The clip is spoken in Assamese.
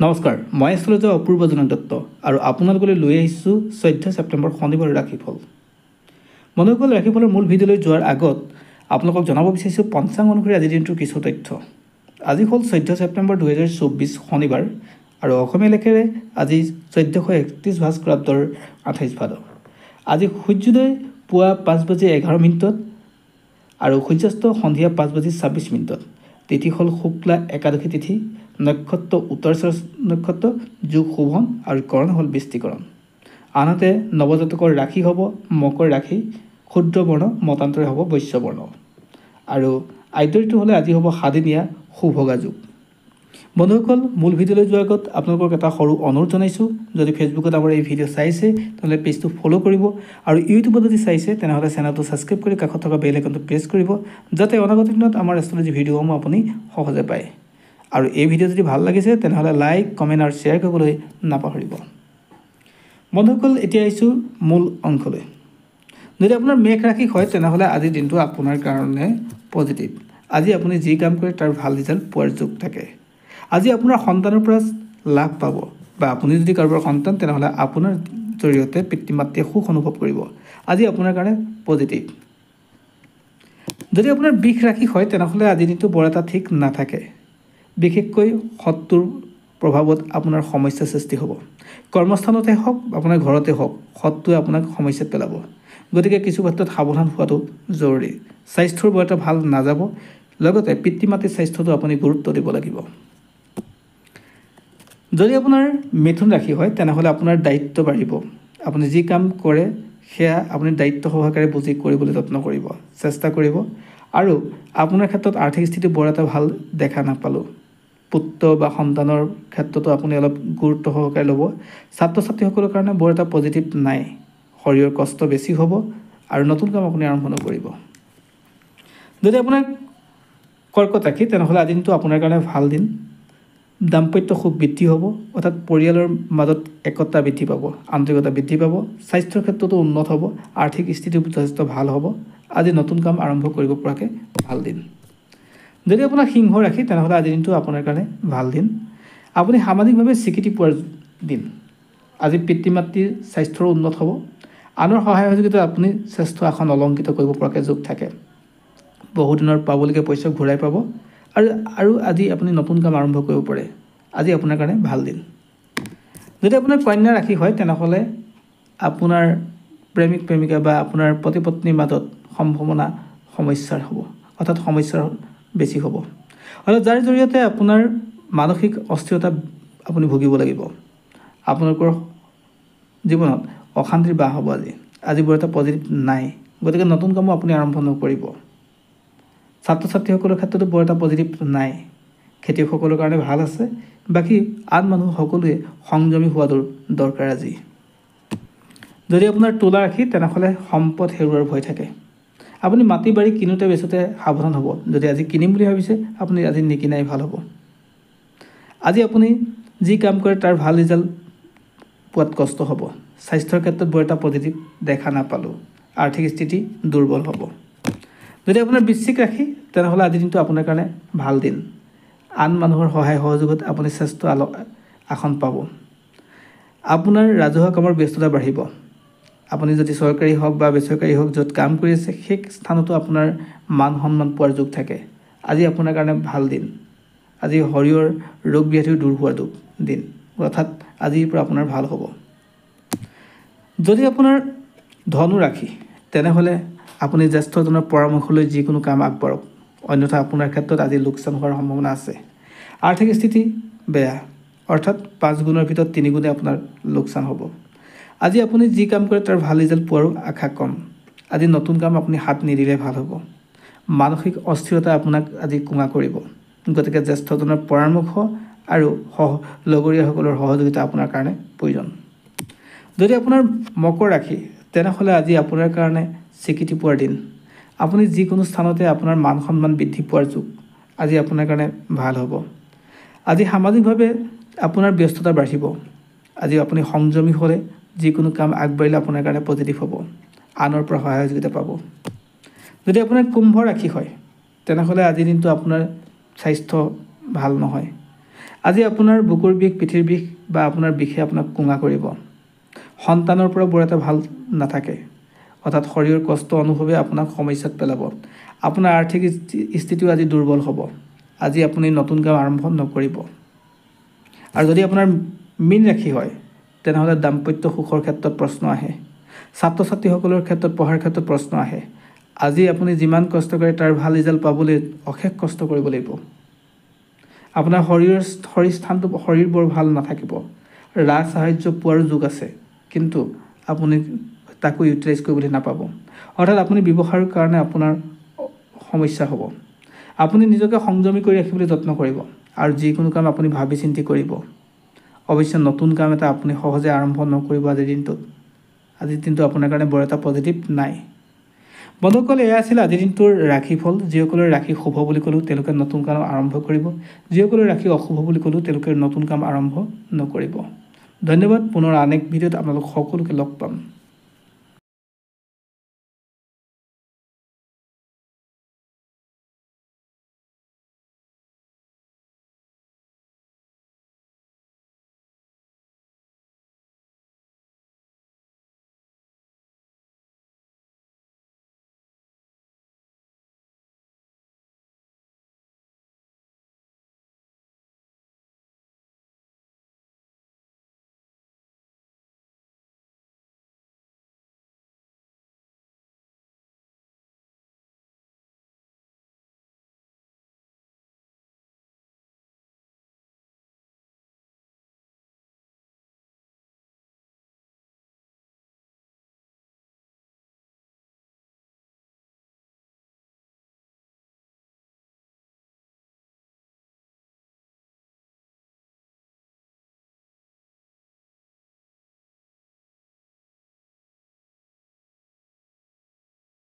নমস্কাৰ, মই এষ্ট্ৰলজাৰ অপূৰ্ব জনন দত্ত আৰু আপোনালোকলৈ লৈ আহিছোঁ 14 ছেপ্টেম্বৰ শনিবাৰৰ ৰাশিফল। বন্ধুসকল, ৰাশিফলৰ মূল ভিডিঅ'লৈ যোৱাৰ আগত আপোনালোকক জনাব বিচাৰিছোঁ পঞ্চাংগ অনুসৰি আজিৰ দিনটোৰ কিছু তথ্য। আজি হ'ল 14 ছেপ্টেম্বৰ 2024 শনিবাৰ আৰু অসমীয়া লেখেৰে আজি 1431 ভাস্কৰাব্দৰ 28 ভাদ। আজি সূৰ্যোদয় পুৱা 5:11 আৰু সূৰ্যাস্ত সন্ধিয়া 5:26। তিথি হ'ল শুক্লা একাদশী তিথি, নক্ষত্ৰ উত্তৰচৰ নক্ষত্ৰ, যোগ শোভন আৰু কৰণ হ'ল বৃষ্টিকৰণ। আনহাতে নৱজাতকৰ ৰাশি হ'ব মকৰ ৰাশি, ক্ষুদ্ৰ বৰ্ণ মতান্তৰে হ'ব বৈশ্য বৰ্ণ। আৰু আদ্যৰিটো হ'লে আজি হ'ব সাদিনীয়া সুভগা যোগ। বন্ধুসকল, মূল ভিডিঅ'লৈ যোৱাৰ আগত আপোনালোকক এটা সৰু অনুৰোধ জনাইছোঁ। যদি ফেচবুকত আমাৰ এই ভিডিঅ' চাইছে তেনেহ'লে পেজটো ফ'ল' কৰিব আৰু ইউটিউবত যদি চাইছে তেনেহ'লে চেনেলটো ছাবস্ক্ৰাইব কৰি কাষত থকা বেল আইকনটো প্ৰেছ কৰিব, যাতে অনাগত দিনত আমাৰ এষ্ট্ৰলজি ভিডিঅ'সমূহ আপুনি সহজে পায়। আৰু এই ভিডিঅ' যদি ভাল লাগিছে তেনেহ'লে লাইক, কমেণ্ট আৰু শ্বেয়াৰ কৰিবলৈ নাপাহৰিব। বন্ধুসকল, এতিয়া আহিছোঁ মূল অংশলৈ। যদি আপোনাৰ মেঘ ৰাশি হয় তেনেহ'লে আজিৰ দিনটো আপোনাৰ কাৰণে পজিটিভ। আজি আপুনি যি কাম কৰে তাৰ ভাল ৰিজাল্ট পোৱাৰ যোগ থাকে। আজি আপোনাৰ সন্তানৰ পৰা লাভ পাব, বা আপুনি যদি কাৰোবাৰ সন্তান তেনেহ'লে আপোনাৰ জৰিয়তে পিতৃ মাতৃয়ে সুখ অনুভৱ কৰিব। আজি আপোনাৰ কাৰণে পজিটিভ। যদি আপোনাৰ বৃষ ৰাশি হয় তেনেহ'লে আজিৰ দিনটো বৰ এটা ঠিক নাথাকে। বিশেষকৈ শত্ৰুৰ প্ৰভাৱত আপোনাৰ সমস্যাৰ সৃষ্টি হ'ব। কৰ্মস্থানতে হওক, আপোনাৰ ঘৰতে হওক, শত্ৰুৱে আপোনাক সমস্যাত পেলাব। গতিকে কিছু ক্ষেত্ৰত সাৱধান হোৱাটো জৰুৰী। স্বাস্থ্যৰ বৰ এটা ভাল নাযাব, লগতে পিতৃ মাতৃৰ স্বাস্থ্যটো আপুনি গুৰুত্ব দিব লাগিব। যদি আপোনাৰ মিথুন ৰাশি হয় তেনেহ'লে আপোনাৰ দায়িত্ব বাঢ়িব। আপুনি যি কাম কৰে সেয়া আপুনি দায়িত্ব সহকাৰে বুজি কৰিবলৈ যত্ন কৰিব, চেষ্টা কৰিব। আৰু আপোনাৰ ক্ষেত্ৰত আৰ্থিক স্থিতি বৰ এটা ভাল দেখা নাপালোঁ। পুত্ৰ বা সন্তানৰ ক্ষেত্ৰতো আপুনি অলপ গুৰুত্ব সহকাৰে ল'ব। ছাত্ৰ ছাত্ৰীসকলৰ কাৰণে বৰ এটা পজিটিভ নাই। শৰীৰৰ কষ্ট বেছি হ'ব আৰু নতুন কাম আপুনি আৰম্ভ নকৰিব। যদি আপোনাৰ কৰ্কট ৰাশি তেনেহ'লে আজিৰ দিনটো আপোনাৰ কাৰণে ভাল দিন। দাম্পত্য সুখ বৃদ্ধি হ'ব, অৰ্থাৎ পৰিয়ালৰ মাজত একতা বৃদ্ধি পাব, আন্তৰিকতা বৃদ্ধি পাব। স্বাস্থ্যৰ ক্ষেত্ৰতো উন্নত হ'ব, আৰ্থিক স্থিতি যথেষ্ট ভাল হ'ব। আজি নতুন কাম আৰম্ভ কৰিব পৰাকৈ ভাল দিন। যদি আপোনাৰ সিংহ ৰাশি তেনেহ'লে আজিৰ দিনটো আপোনাৰ কাৰণে ভাল দিন। আপুনি সামাজিকভাৱে স্বীকৃতি পোৱাৰ দিন। আজি পিতৃ মাতৃৰ স্বাস্থ্যৰো উন্নত হ'ব। আনৰ সহায় সহযোগিতাত আপুনি শ্ৰেষ্ঠ আসন অলংকৃত কৰিব পৰাকৈ যোগ থাকে। বহুদিনৰ পাবলগীয়া পইচা ঘূৰাই পাব আৰু আজি আপুনি নতুন কাম আৰম্ভ কৰিব পাৰে। আজি আপোনাৰ কাৰণে ভাল দিন। যদি আপোনাৰ কন্যা ৰাশি হয় তেনেহ'লে আপোনাৰ প্ৰেমিক প্ৰেমিকা বা আপোনাৰ পতি পত্নীৰ মাজত সম্ভাৱনা সমস্যাৰ হ'ব, অৰ্থাৎ সমস্যাৰ বেছি হ'ব, অৰ্থাৎ যাৰ জৰিয়তে আপোনাৰ মানসিক অস্থিৰতা আপুনি ভুগিব লাগিব। আপোনালোকৰ জীৱনত অশান্তিৰ বাহ হ'ব। আজি বৰ এটা পজিটিভ নাই, গতিকে নতুন কামো আপুনি আৰম্ভ নকৰিব। ছাত্ৰ ছাত্ৰীসকলৰ ক্ষেত্ৰতো বৰ এটা পজিটিভ নাই। খেতিয়কসকলৰ কাৰণে ভাল আছে, বাকী আন মানুহ সকলোৱে সংযমী হোৱাটো দৰকাৰ আজি। যদি আপোনাৰ তুলা ৰাশি তেনেহ'লে সম্পদ হেৰুৱাৰ ভয় থাকে। আপুনি মাটি বাৰী কিনোতে বেচোতে সাৱধান হ'ব। যদি আজি কিনিম বুলি ভাবিছে আপুনি আজি নিকিনাই ভাল হ'ব। আজি আপুনি যি কাম কৰে তাৰ ভাল ৰিজাল্ট পোৱাত কষ্ট হ'ব। স্বাস্থ্যৰ ক্ষেত্ৰত বৰ এটা পজিটিভ দেখা নাপালোঁ। আৰ্থিক স্থিতি দুৰ্বল হ'ব। যদি আপোনাৰ বৃশ্চিক ৰাশি তেনেহ'লে আজিৰ দিনটো আপোনাৰ কাৰণে ভাল দিন। আন মানুহৰ সহায় সহযোগত আপুনি শ্ৰেষ্ঠ আসন পাব। আপোনাৰ ৰাজহুৱা কামৰ ব্যস্ততা বাঢ়িব। আপুনি যদি চৰকাৰী হওক বা বেচৰকাৰী হওক য'ত কাম কৰি আছে সেই স্থানতো আপোনাৰ মান সন্মান পোৱাৰ যোগ থাকে। আজি আপোনাৰ কাৰণে ভাল দিন। আজি শৰীৰৰ ৰোগ ব্যাধিও দূৰ হোৱাৰ দিন, অৰ্থাৎ আজিৰ পৰা আপোনাৰ ভাল হ'ব। যদি আপোনাৰ ধনু ৰাশি তেনেহ'লে আপুনি জ্যেষ্ঠজনৰ পৰামৰ্শ লৈ যিকোনো কাম আগবাঢ়ক, অন্যথা আপোনাৰ ক্ষেত্ৰত আজি লোকচান হোৱাৰ সম্ভাৱনা আছে। আৰ্থিক স্থিতি বেয়া, অৰ্থাৎ 5 গুণৰ ভিতৰত 3 গুণে আপোনাৰ লোকচান হ'ব। আজি আপুনি যি কাম কৰে তাৰ ভাল ৰিজাল্ট পোৱাৰো আশা কম। আজি নতুন কাম আপুনি হাত নিদিলে ভাল হ'ব। মানসিক অস্থিৰতা আপোনাক আজি কোঙা কৰিব, গতিকে জ্যেষ্ঠজনৰ পৰামৰ্শ আৰু লগৰীয়াসকলৰ সহযোগিতা আপোনাৰ কাৰণে প্ৰয়োজন। যদি আপোনাৰ মকৰ ৰাশি তেনেহ'লে আজি আপোনাৰ কাৰণে স্বীকৃতি পোৱাৰ দিন। আপুনি যিকোনো স্থানতে আপোনাৰ মান সন্মান বৃদ্ধি পোৱাৰ যোগ। আজি আপোনাৰ কাৰণে ভাল হ'ব। আজি সামাজিকভাৱে আপোনাৰ ব্যস্ততা বাঢ়িব। আজি আপুনি সংযমী হ'লে যিকোনো কাম আগবাঢ়িলে আপোনাৰ কাৰণে পজিটিভ হ'ব। আনৰ পৰা সহায় সহযোগিতা পাব। যদি আপোনাৰ কুম্ভ ৰাশি হয় তেনেহ'লে আজিৰ দিনটো আপোনাৰ স্বাস্থ্য ভাল নহয়। আজি আপোনাৰ বুকুৰ বিষ, পিঠিৰ বিষ বা আপোনাৰ বিষে আপোনাক কোঙা কৰিব। সন্তানৰ পৰা বৰ এটা ভাল নাথাকে, অৰ্থাৎ শৰীৰৰ কষ্ট অনুভৱে আপোনাক সমস্যাত পেলাব। আপোনাৰ আৰ্থিক স্থিতিও আজি দুৰ্বল হ'ব। আজি আপুনি নতুন কাম আৰম্ভ নকৰিব। আৰু যদি আপোনাৰ মীন ৰাশি হয়, তেনেহ'লে দাম্পত্য সুখৰ ক্ষেত্ৰত প্ৰশ্ন আহে। ছাত্ৰ ছাত্ৰীসকলৰ ক্ষেত্ৰত পঢ়াৰ ক্ষেত্ৰত প্ৰশ্ন আহে। আজি আপুনি যিমান কষ্ট কৰে তাৰ ভাল ৰিজাল্ট পাবলৈ অশেষ কষ্ট কৰিব লাগিব। আপোনাৰ শৰীৰ বৰ ভাল নাথাকিব। ৰাজ সাহাৰ্য পোৱাৰো যোগ আছে, কিন্তু আপুনি তাকো ইউটিলাইজ কৰিবলৈ নাপাব। অৰ্থাৎ আপুনি ব্যৱসায়ৰ কাৰণে আপোনাৰ সমস্যা হ'ব। আপুনি নিজকে সংযমী কৰি ৰাখিবলৈ যত্ন কৰিব আৰু যিকোনো কাম আপুনি ভাবি চিন্তি কৰিব। অৱশ্যে নতুন কাম এটা আপুনি সহজে আৰম্ভ নকৰিব আজিৰ দিনটোত। আজিৰ দিনটো আপোনাৰ কাৰণে বৰ এটা পজিটিভ নাই। বন্ধুসকল, এয়া আছিল আজিৰ দিনটোৰ ৰাশিফল। যিসকলৰ ৰাশি শুভ বুলি ক'লোঁ তেওঁলোকে নতুন কাম আৰম্ভ কৰিব। যিসকলৰ ৰাশি অশুভ বুলি ক'লোঁ তেওঁলোকে নতুন কাম আৰম্ভ নকৰিব। ধন্যবাদ। পুনৰ আন এক ভিডিঅ'ত আপোনালোক সকলোকে লগ পাম।